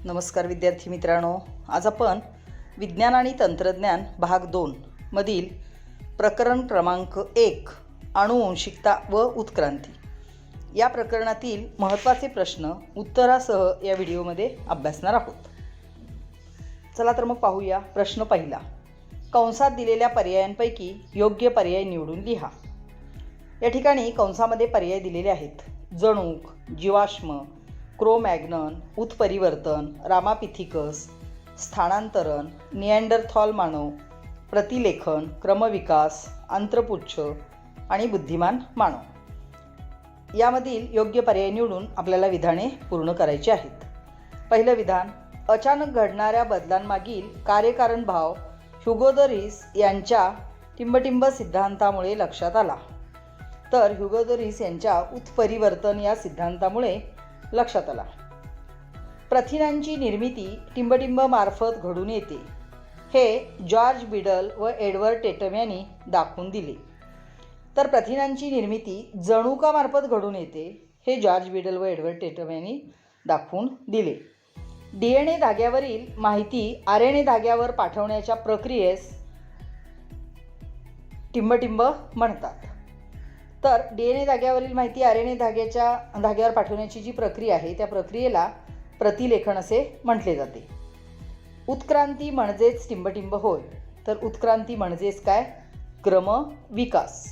नमस्कार विद्यार्थी मित्रांनो, आज आपण विज्ञान आणि तंत्रज्ञान भाग 2 मधील प्रकरण क्रमांक 1 अनुवंशिकता व उत्क्रांती या प्रकरणातील महत्त्वाचे प्रश्न उत्तरासह या व्हिडिओमध्ये अभ्यासणार आहोत. चला तर मग पाहूया. प्रश्न पहिला. कंसात दिलेल्या पर्यायांपैकी योग्य पर्याय निवडून लिहा. या ठिकाणी कंसामध्ये पर्याय दिलेले आहेत: जणूक, जीवाश्म, क्रो-मॅग्नन, उत्परिवर्तन, रामापिथिकस, स्थानांतरण, निअँडरथॉल मानव, प्रतिलेखन, क्रमविकास, आंत्रपुच्छ आणि बुद्धिमान मानव. यामधील योग्य पर्याय निवडून आपल्याला विधाने पूर्ण करायची आहेत. पहिलं विधान: अचानक घडणाऱ्या बदलांमागील कार्यकारण भाव ह्युगो द रिस यांच्या टिंबटिंब सिद्धांतामुळे लक्षात आला. तर ह्युगो द रिस यांच्या उत्परिवर्तन या सिद्धांतामुळे लक्षात आला. प्रथिनांची निर्मिती टिंबटिंब मार्फत घडून येते हे जॉर्ज बिडल व एडवर्ड टेटम यांनी दाखवून दिले. तर प्रथिनांची निर्मिती जनुकामार्फत घडून येते हे जॉर्ज बिडल व एडवर्ड टेटम यांनी दाखवून दिले. DNA धाग्यावरील माहिती RNA धाग्यावर पाठवण्याच्या प्रक्रियेस टिंबटिंब म्हणतात. तर DNA धाग्यावरील माहिती RNA धाग्यावर पाठवण्याची जी प्रक्रिया आहे त्या प्रक्रियेला प्रतिलेखन असे म्हटले जाते. उत्क्रांती म्हणजेच टिंबटिंब होय. तर उत्क्रांती म्हणजेच काय? क्रमविकास.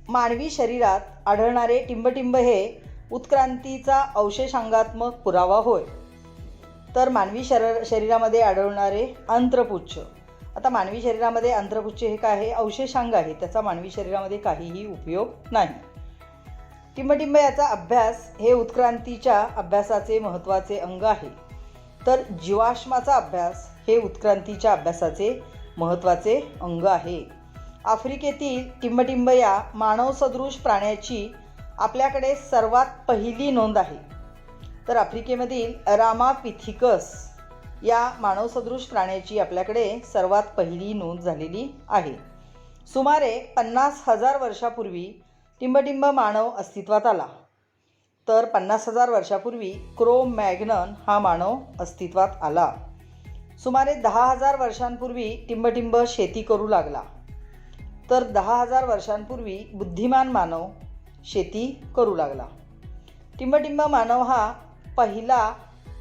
मानवी शरीरात आढळणारे टिंबटिंब हे उत्क्रांतीचा अवशेषांगात्मक पुरावा होय. तर मानवी शरीरामध्ये आढळणारे आंत्रपुच्छ. आता मानवी शरीरामध्ये आंत्रपुच्छ हे काय आहे? अवशेषांग आहे. त्याचा मानवी शरीरामध्ये काहीही उपयोग नाही. टिंबटिंब याचा अभ्यास हे उत्क्रांतीच्या अभ्यासाचे महत्त्वाचे अंग आहे. तर जीवाश्माचा अभ्यास हे उत्क्रांतीच्या अभ्यासाचे महत्त्वाचे अंग आहे. आफ्रिकेतील टिंबटिंब या मानवसदृश प्राण्याची आपल्याकडे सर्वात पहिली नोंद आहे. तर आफ्रिकेमधील रामापिथिकस या मानवसदृश प्राण्याची आपल्याकडे सर्वात पहिली नोंद झालेली आहे. सुमारे 50,000 वर्षापूर्वी टिंबटिंब मानव अस्तित्वात आला. तर 50,000 वर्षापूर्वी क्रो-मॅग्नन हा मानव अस्तित्वात आला. सुमारे 10,000 वर्षांपूर्वी टिंबटिंब शेती करू लागला. तर 10,000 वर्षांपूर्वी बुद्धिमान मानव शेती करू लागला. टिंबटिंब मानव हा पहिला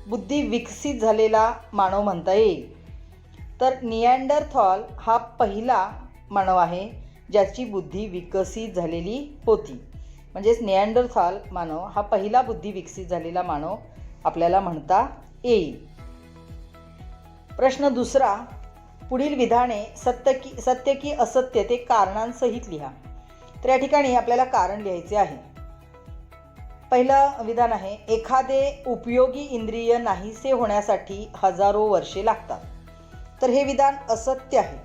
बुद्धी विकसित झालेला मानव म्हणता येईल. तर निअँडरथॉल हा पहिला मानव आहे ज्याची बुद्धी विकसित झालेली होती. म्हणजेच निअँडरथॉल मानव हा पहिला बुद्धी विकसित झालेला मानव आपल्याला म्हणता येईल. प्रश्न दुसरा. पुढील विधाने सत्य की असत्य ते कारणांसहित लिहा. तर या ठिकाणी आपल्याला कारण लिहायचे आहे. पहिलं विधान आहे: एखादे उपयोगी इंद्रिय नाहीसे होण्यासाठी हजारो वर्षे लागतात. तर हे विधान असत्य आहे.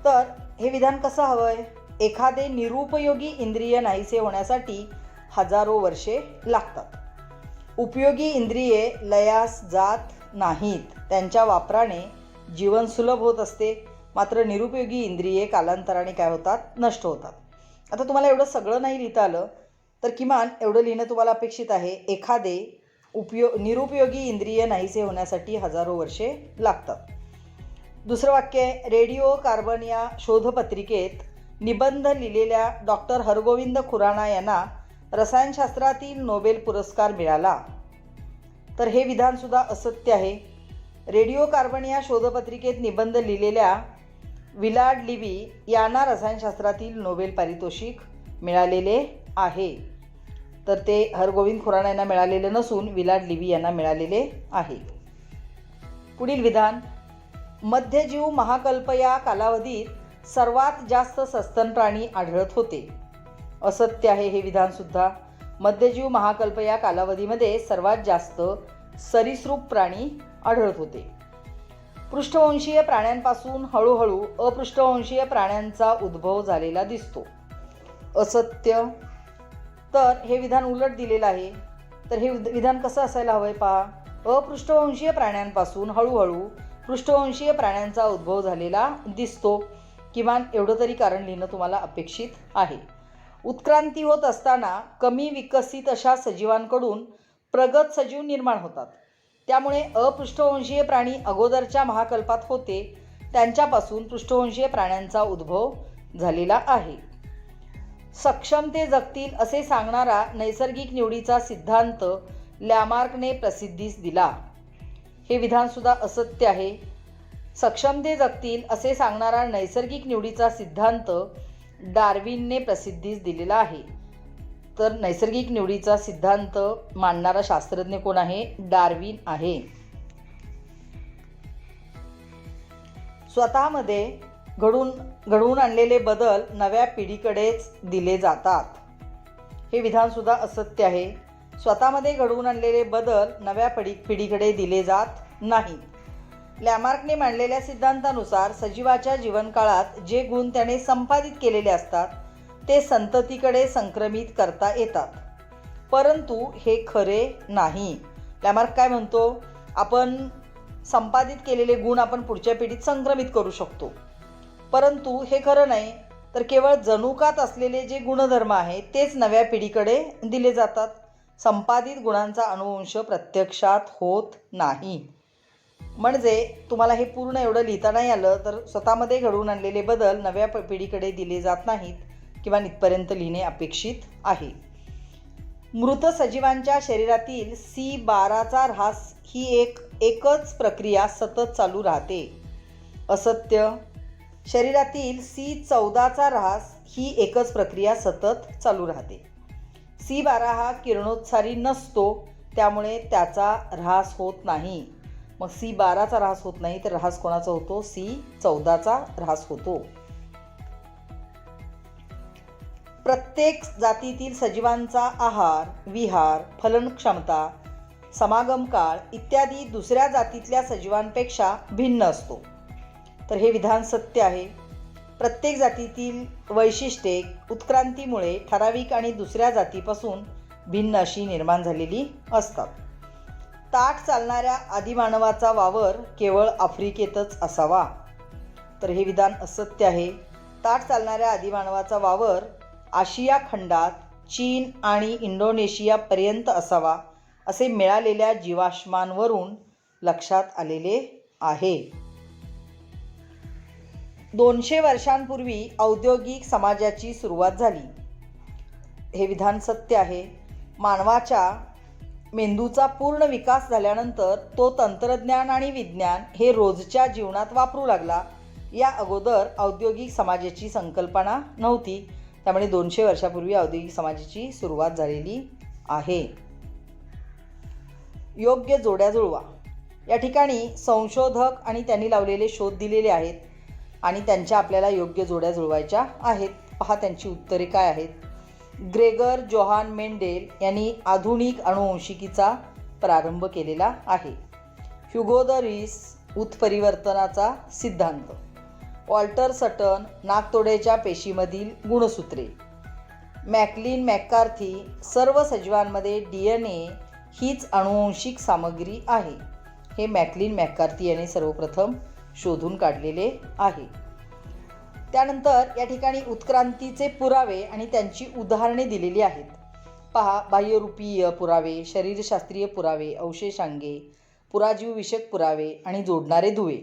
तर हे विधान कसं हवंय? एखादे निरुपयोगी इंद्रिय नाहीसे होण्यासाठी हजारो वर्षे लागतात. उपयोगी इंद्रिये लयास जात नाहीत. त्यांच्या वापराने जीवन सुलभ होत असते. मात्र निरुपयोगी इंद्रिये कालांतराने काय होतात? नष्ट होतात. आता तुम्हाला एवढं सगळं नाही लिहिता आलं तर किमान एवढं लिहिणं तुम्हाला अपेक्षित आहे: एखादे निरुपयोगी इंद्रिय नाहीसे होण्यासाठी हजारो वर्षे लागतात. दुसरं वाक्य आहे: रेडिओ कार्बन या शोधपत्रिकेत निबंध लिहिलेल्या डॉक्टर हरगोविंद खुराना यांना रसायनशास्त्रातील नोबेल पुरस्कार मिळाला. तर हे विधानसुद्धा असत्य आहे. रेडिओ कार्बन या शोधपत्रिकेत निबंध लिहिलेल्या विलार्ड लिवी यांना रसायनशास्त्रातील नोबेल पारितोषिक मिळालेले आहे. तर ते हरगोविंद खुराना यांना मिळालेले नसून विलार्ड लिवी यांना मिळालेले आहे. पुढील विधान: मध्यजीव महाकल्प या कालावधीत सर्वात जास्त सस्तन प्राणी आढळत होते. असत्य आहे हे विधानसुद्धा. मध्यजीव महाकल्प या कालावधीमध्ये सर्वात जास्त सरीसृप प्राणी आढळत होते. पृष्ठवंशीय प्राण्यांपासून हळूहळू अपृष्ठवंशीय प्राण्यांचा उद्भव झालेला दिसतो. असत्य. तर हे विधान उलट दिलेलं आहे. तर हे विधान कसं असायला हवंय पहा: अपृष्ठवंशीय प्राण्यांपासून हळूहळू पृष्ठवंशीय प्राण्यांचा उद्भव झालेला दिसतो. किमान एवढं तरी कारण लिहिणं तुम्हाला अपेक्षित आहे. उत्क्रांती होत असताना कमी विकसित अशा सजीवांकडून प्रगत सजीव निर्माण होतात. त्यामुळे अपृष्ठवंशीय प्राणी अगोदरच्या महाकल्पात होते त्यांच्यापासून पृष्ठवंशीय प्राण्यांचा उद्भव झालेला आहे. सक्षम ते जगतील असे सांगणारा नैसर्गिक निवडीचा सिद्धांत लॅमार्कने प्रसिद्धीस दिला. हे विधानसुद्धा असत्य आहे. सक्षम ते जगतील असे सांगणारा नैसर्गिक निवडीचा सिद्धांत डार्विनने प्रसिद्धीस दिलेला आहे. तर नैसर्गिक निवडीचा सिद्धांत मांडणारा शास्त्रज्ञ कोण आहे? डार्विन आहे. स्वतःमध्ये घडवून आणलेले बदल नव्या पिढीकडेच दिले जातात. हे विधानसुद्धा असत्य आहे. स्वतःमध्ये घडवून आणलेले बदल नव्या पिढीकडे दिले जात नाहीत. लॅमार्कने मांडलेल्या सिद्धांतानुसार सजीवाच्या जीवनकाळात जे गुण त्याने संपादित केलेले असतात ते संततीकडे संक्रमित करता येतात. परंतु हे खरे नाही. लॅमार्क काय म्हणतो? आपण संपादित केलेले गुण आपण पुढच्या पिढीत संक्रमित करू शकतो, परंतु हे खरं नाही. तर केवळ जनुकात असलेले जे गुणधर्म आहेत तेच नव्या पिढीकडे दिले जातात. संपादित गुणांचा अनुवंश प्रत्यक्षात होत नाही. म्हणजे तुम्हाला हे पूर्ण एवढं लिहिता नाही आलं तर स्वतःमध्ये घडवून आणलेले बदल नव्या पिढीकडे दिले जात नाहीत किंवा इथपर्यंत लिहिणे अपेक्षित आहे. मृत सजीवांच्या शरीरातील C12चा ऱ्हास ही एकच प्रक्रिया सतत चालू राहते. असत्य. शरीरातील C14चा ऱ्हास ही एकच प्रक्रिया सतत चालू राहते. C12 हा किरणोत्सारी नसतो, त्यामुळे त्याचा ऱ्हास होत नाही. मग C12चा ऱ्हास होत नाही तर ऱ्हास कोणाचा होतो? C14चा ऱ्हास होतो. प्रत्येक जातीतील सजीवांचा आहार, विहार, फलनक्षमता, समागम काळ इत्यादी दुसऱ्या जातीतल्या सजीवांपेक्षा भिन्न असतो. तर हे विधान सत्य आहे. प्रत्येक जातीतील वैशिष्ट्ये उत्क्रांतीमुळे ठराविक आणि दुसऱ्या जातीपासून भिन्न अशी निर्माण झालेली असतात. ताठ चालणाऱ्या आदिमानवाचा वावर केवळ आफ्रिकेतच असावा. तर हे विधान असत्य आहे. ताठ चालणाऱ्या आदिमानवाचा वावर आशिया खंडात, चीन आणि इंडोनेशियापर्यंत असावा असे मिळालेल्या जीवाश्मांवरून लक्षात आलेले आहे. 200 वर्षांपूर्वी औद्योगिक समाजाची सुरुवात झाली. हे विधान सत्य आहे. मानवाच्या मेंदूचा पूर्ण विकास झाल्यानंतर तो तंत्रज्ञान आणि विज्ञान हे रोजच्या जीवनात वापरू लागला. या अगोदर औद्योगिक समाजाची संकल्पना नव्हती. त्यामुळे 200 वर्षापूर्वी औद्योगिक समाजाची सुरुवात झालेली आहे. योग्य जोड्या जुळवा. या ठिकाणी संशोधक आणि त्यांनी लावलेले शोध दिलेले आहेत आणि त्यांच्या आपल्याला योग्य जोड्या जुळवायच्या आहेत. पहा त्यांची उत्तरे काय आहेत. ग्रेगर जोहान मेंडेल यांनी आधुनिक अनुवंशिकीचा प्रारंभ केलेला आहे. ह्युगो द रिस उत्परिवर्तनाचा सिद्धांत. वॉल्टर सटन नाकतोड्याच्या पेशीमधील गुणसूत्रे. मॅकलिन मॅककार्थी सर्व सजीवांमध्ये DNA हीच अनुवंशिक सामग्री आहे. हे मॅकलिन मॅककार्थी यांनी सर्वप्रथम शोधून काढलेले आहे. त्यानंतर या ठिकाणी उत्क्रांतीचे पुरावे आणि त्यांची उदाहरणे दिलेली आहेत. पहा, बाह्यरूपीय पुरावे, शरीरशास्त्रीय पुरावे, अवशेषांगे, पुराजीवविषयक पुरावे आणि जोडणारे दुवे.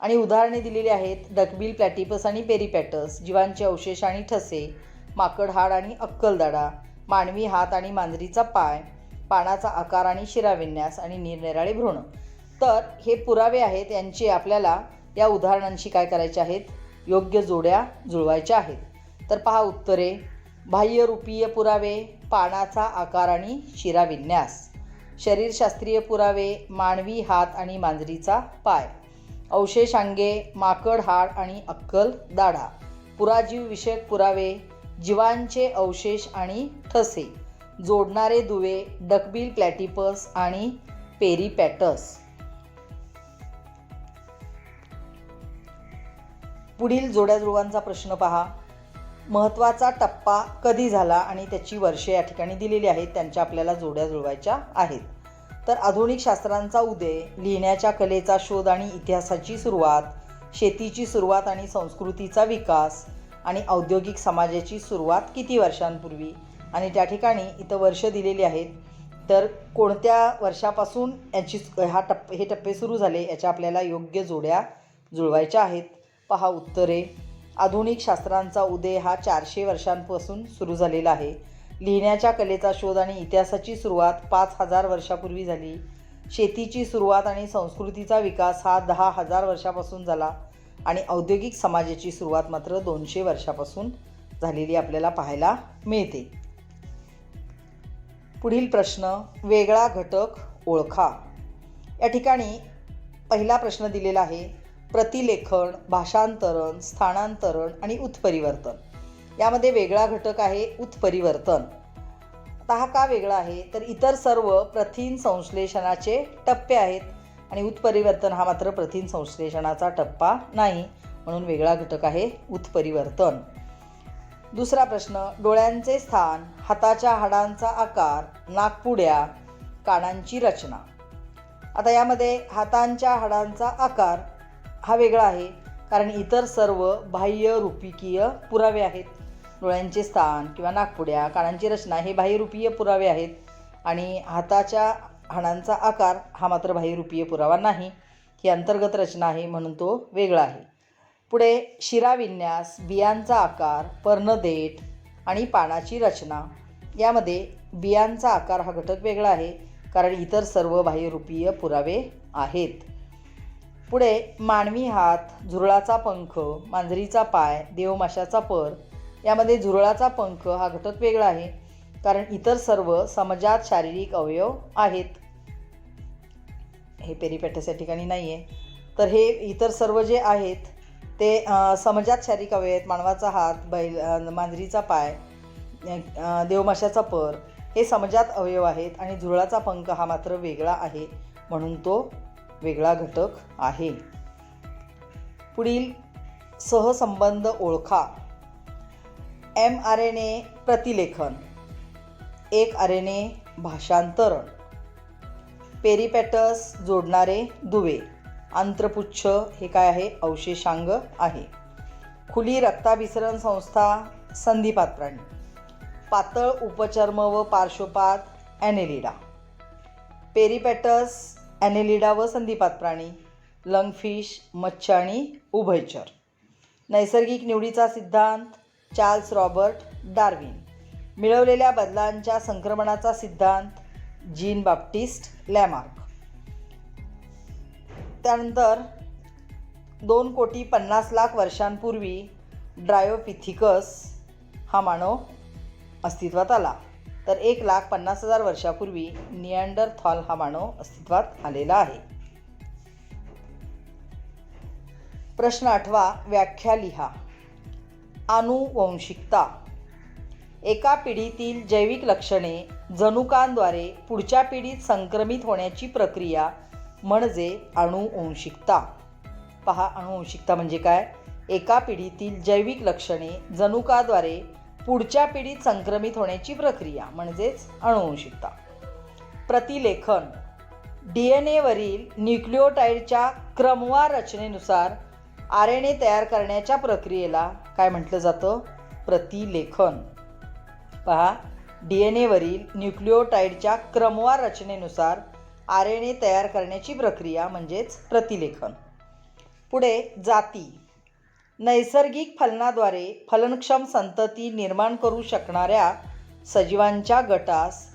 आणि उदाहरणे दिलेली आहेत. डकबिल, प्लॅटिपस आणि पेरिपॅटस, जीवांचे अवशेष आणि ठसे, माकड हाड आणि अक्कलदाडा, मानवी हात आणि मांजरीचा पाय, पानाचा आकार आणि शिराविन्यास आणि निरनिराळे भ्रूण. तर हे पुरावे आहेत, यांचे आपल्याला या उदाहरणांशी काय करायचे आहेत? योग्य जोड्या जुळवायच्या आहेत. तर पहा उत्तरे. बाह्यरूपीय पुरावे, पानाचा आकार आणि शिराविन्यास. शरीरशास्त्रीय पुरावे, मानवी हात आणि मांजरीचा पाय. अवशेषांगे, माकड हाड आणि अक्कल दाढा. पुराजीव विषयक पुरावे, जीवांचे अवशेष आणि ठसे. जोडणारे दुवे, डकबिल, प्लॅटिपस आणि पेरिपॅटस. पुढील जोड्या जुळवांचा प्रश्न पहा. महत्त्वाचा टप्पा कधी झाला आणि त्याची वर्षे या ठिकाणी दिलेली आहेत. त्यांच्या आपल्याला जोड्या जुळवायच्या आहेत. तर आधुनिक शास्त्रांचा उदय, लिहिण्याच्या कलेचा शोध आणि इतिहासाची सुरुवात, शेतीची सुरुवात आणि संस्कृतीचा विकास, आणि औद्योगिक समाजाची सुरुवात किती वर्षांपूर्वी, आणि त्या ठिकाणी इथं वर्ष दिलेली आहेत. तर कोणत्या वर्षापासून हे टप्पे सुरू झाले याच्या आपल्याला योग्य जोड्या जुळवायच्या आहेत. पहा उत्तरे. आधुनिक शास्त्रांचा उदय हा 400 वर्षांपासून सुरू झालेला आहे. लिहिण्याच्या कलेचा शोध आणि इतिहासाची सुरुवात 5000 वर्षापूर्वी झाली. शेतीची सुरुवात आणि संस्कृतीचा विकास हा 10,000 वर्षापासून झाला आणि औद्योगिक समाजाची सुरुवात मात्र 200 वर्षापासून झालेली आपल्याला पाहायला मिळते. पुढील प्रश्न, वेगळा घटक ओळखा. या ठिकाणी पहिला प्रश्न दिलेला आहे, प्रतिलेखन, भाषांतरण, स्थानांतरण आणि उत्परिवर्तन. यामध्ये वेगळा घटक आहे उत्परिवर्तन. आता हा का वेगळा आहे, तर इतर सर्व प्रथिन संश्लेषणाचे टप्पे आहेत आणि उत्परिवर्तन हा मात्र प्रथिन संश्लेषणाचा टप्पा नाही, म्हणून वेगळा घटक आहे उत्परिवर्तन. दुसरा प्रश्न, डोळ्यांचे स्थान, हाताच्या हाडांचा आकार, नाकपुड्या, कानांची रचना. आता यामध्ये हातांच्या हाडांचा आकार हा वेगळा आहे, कारण इतर सर्व बाह्यरूपिकीय पुरावे आहेत. डोळ्यांचे स्थान किंवा नाकपुड्या, कानांची रचना हे बाह्यरूपीय पुरावे आहेत आणि हाताच्या हाडांचा आकार हा मात्र बाह्यरूपीय पुरावा नाही. ही अंतर्गत रचना आहे, म्हणून तो वेगळा आहे. पुढे शिराविन्यास, बियांचा आकार, पर्णदेठ आणि पानाची रचना. यामध्ये बियांचा आकार हा घटक वेगळा आहे, कारण इतर सर्व बाह्यरूपीय पुरावे आहेत. पुढे मानवी हात, झुरळाचा पंख, मांजरीचा पाय, देवमाशाचा पर. यामध्ये झुरळाचा पंख हा घटक वेगळा आहे, कारण इतर सर्व समजात शारीरिक अवयव आहेत. हे पेरिपेटस या ठिकाणी नाही आहे. तर हे इतर सर्व जे आहेत ते समजात शारीरिक अवयव आहेत. मानवाचा हात, मांजरीचा पाय, देवमाशाचा पर हे समजात अवयव आहेत आणि झुरळाचा पंख हा मात्र वेगळा आहे, म्हणून तो वेगळा घटक आहे. पुढील सहसंबंध ओळखा. mRNA प्रतिलेखन, एक RNA भाषांतरण, पेरिपेटस जोडणारे दुवे, आंत्रपुच्छ हे काय आहे, अवशेषांग आहे. खुली रक्ताभिसरण संस्था संधिपात प्राणी, पातळ उपचर्म व पार्श्वपात ॲनेलिडा, पेरिपेटस ॲनेलिडा व संधिपात प्राणी, लंगफिश, मच्छ आणि उभयचर. नैसर्गिक निवडीचा सिद्धांत चार्ल्स रॉबर्ट डार्विन. मिळवलेल्या बदलांच्या संक्रमणाचा सिद्धांत जीन बाप्टिस्ट लॅमार्क. त्यानंतर 2,50,00,000 वर्षांपूर्वी ड्रायोपिथिकस हा मानव अस्तित्वात आला. तर 1,50,000 वर्षापूर्वी निअँडरथॉल हा मानव अस्तित्वात आलेला आहे. प्रश्न 8, व्याख्या लिहा. आनुवंशिकता, एका पिढीतील जैविक लक्षणे जनुकांद्वारे पुढच्या पिढीत संक्रमित होण्याची प्रक्रिया म्हणजे आनुवंशिकता. पहा, आनुवंशिकता म्हणजे काय, एका पिढीतील जैविक लक्षणे जनुकाद्वारे पुढच्या पिढीत संक्रमित होण्याची प्रक्रिया म्हणजेच आनुवंशिकता. प्रतिलेखन, DNA वरील न्यूक्लिओटाइडच्या क्रमवार रचनेनुसार RNA तयार करण्याच्या प्रक्रियेला काय म्हटलं जातं, प्रतिलेखन. पहा, DNA वरील न्यूक्लिओटाइडच्या क्रमवार रचनेनुसार RNA तयार करण्याची प्रक्रिया म्हणजेच प्रतिलेखन. पुढे जाती, नैसर्गिक फलनाद्वारे फलनक्षम संतती निर्माण करू शकणाऱ्या सजीवांच्या गटास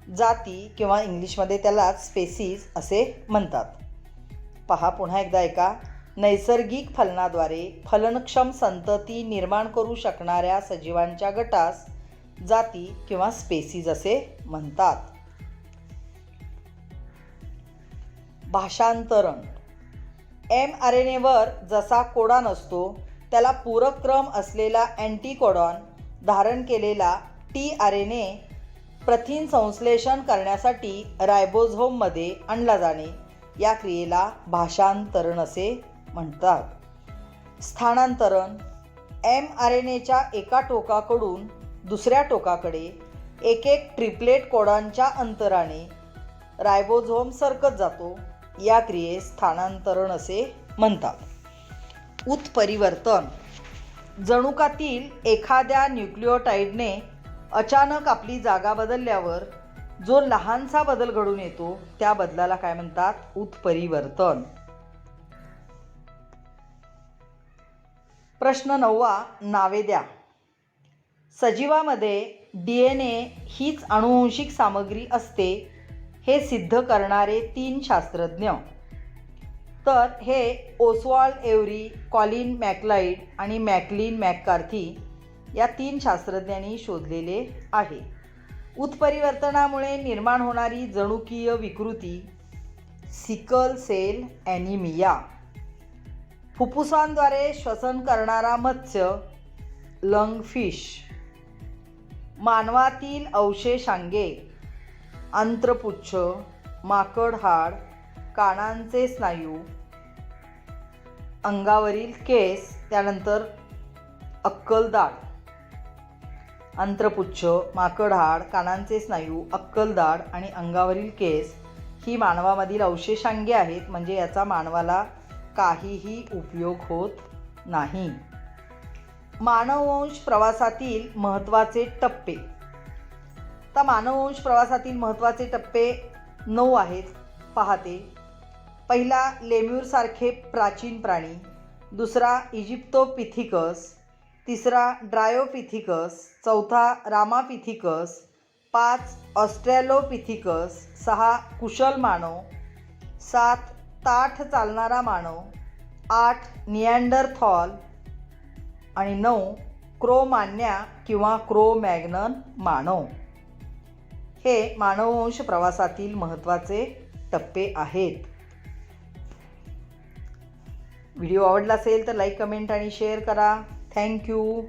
जाती किंवा इंग्लिशमध्ये त्यालाच स्पेसीज असे म्हणतात. पहा, पुन्हा एकदा ऐका. नैसर्गिक फलनाद्वारे फलनक्षम संतती निर्माण करू शकणाऱ्या सजीवांच्या गटास जाती किंवा स्पेसीज असे म्हणतात. भाषांतरण, mRNAवर जसा कोडॉन असतो त्याला पूरक क्रम असलेला अँटीकोडॉन धारण केलेला tRNA प्रथिन संश्लेषण करण्यासाठी रायबोझोममध्ये आणला जाणे या क्रियेला भाषांतरण असे म्हणतात. स्थानांतरण, mRNAच्या एका टोकाकडून दुसऱ्या टोकाकडे एक ट्रिपलेट कोडॉनच्या अंतराने रायबोझोम सरकत जातो. या क्रियेस स्थानांतरण असे म्हणतात. उत्परिवर्तन, जनुकातील एखाद्या न्यूक्लिओटाइडने अचानक आपली जागा बदलल्यावर जो लहानसा बदल घडून येतो त्या बदलाला काय म्हणतात? उत्परिवर्तन. प्रश्न 9. नावे द्या. सजीवामध्ये DNA हीच आनुवंशिक सामग्री असते हे सिद्ध करणारे 3 शास्त्रज्ञ. तर हे ओस्वाल्ड एव्हरी, कॉलिन मॅकलाइड आणि मॅकलीन मॅककार्थी या 3 शास्त्रज्ञांनी शोधलेले आहे. उत्परिवर्तनामुळे निर्माण होणारी जनुकीय विकृती सिकल सेल ॲनिमिया. फुफ्फुसांद्वारे श्वसन करणारा मत्स्य लंगफिश. मानवातील अवशेषांगे आंत्रपुच्छ, माकड हाड, कानांचे स्नायू, अंगावरील केस, त्यानंतर अक्कलदाढ. आंत्रपुच्छ, माकड हाड, कानांचे स्नायू, अक्कलदाढ आणि अंगावरील केस ही मानवामधील अवशेषांगे आहेत, म्हणजे याचा मानवाला काहीही उपयोग होत नाही. मानववंश प्रवासातील महत्त्वाचे टप्पे. तर मानववंश प्रवासातील महत्त्वाचे टप्पे 9 आहेत. पाहते. पहिला लेम्यूरसारखे प्राचीन प्राणी. दुसरा इजिप्तोपिथिकस. तिसरा ड्रायोपिथिकस. चौथा रामापिथिकस. 5 ऑस्ट्रॅलोपिथिकस. 6 कुशल मानव. 7 ताठ चालणारा मानव. 8 निअँडरथॉल आणि 9 क्रोमान्या किंवा क्रोमॅग्नन मानव. हे मानववंश प्रवासातील महत्त्वाचे टप्पे आहेत. व्हिडिओ आवडला असेल तर लाईक, कमेंट आणि शेअर करा. थँक्यू.